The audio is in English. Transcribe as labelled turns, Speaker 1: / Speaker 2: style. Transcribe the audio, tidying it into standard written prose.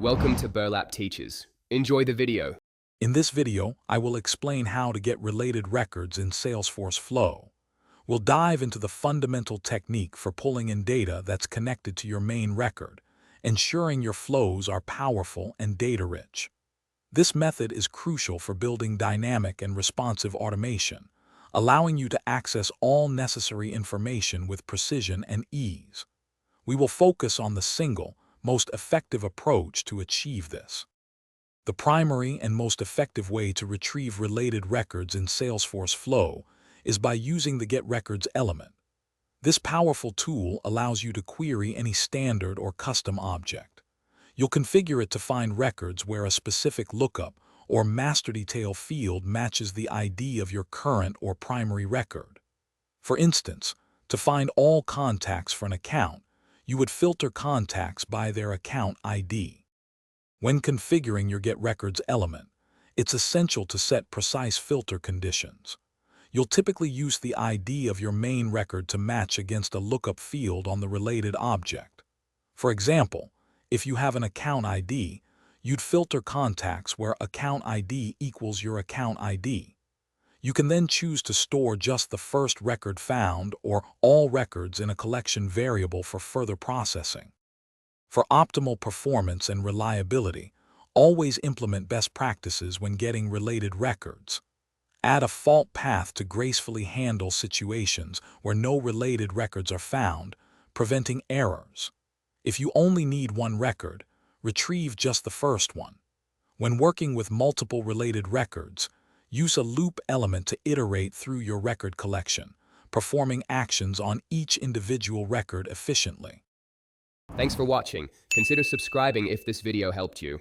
Speaker 1: Welcome to Burlap Teachers. Enjoy the video.
Speaker 2: In this video, I will explain how to get related records in Salesforce Flow. We'll dive into the fundamental technique for pulling in data that's connected to your main record, ensuring your flows are powerful and data-rich. This method is crucial for building dynamic and responsive automation, allowing you to access all necessary information with precision and ease. We will focus on the single, most effective approach to achieve this. The primary and most effective way to retrieve related records in Salesforce Flow is by using the Get Records element. This powerful tool allows you to query any standard or custom object. You'll configure it to find records where a specific lookup or master detail field matches the ID of your current or primary record. For instance, to find all contacts for an account, you would filter contacts by their account ID. When configuring your Get Records element, it's essential to set precise filter conditions. You'll typically use the ID of your main record to match against a lookup field on the related object. For example, if you have an account ID, you'd filter contacts where account ID equals your account ID. You can then choose to store just the first record found or all records in a collection variable for further processing. For optimal performance and reliability, always implement best practices when getting related records. Add a fault path to gracefully handle situations where no related records are found, preventing errors. If you only need one record, retrieve just the first one. When working with multiple related records, use a loop element to iterate through your record collection, performing actions on each individual record efficiently.
Speaker 1: Thanks for watching. Consider subscribing if this video helped you.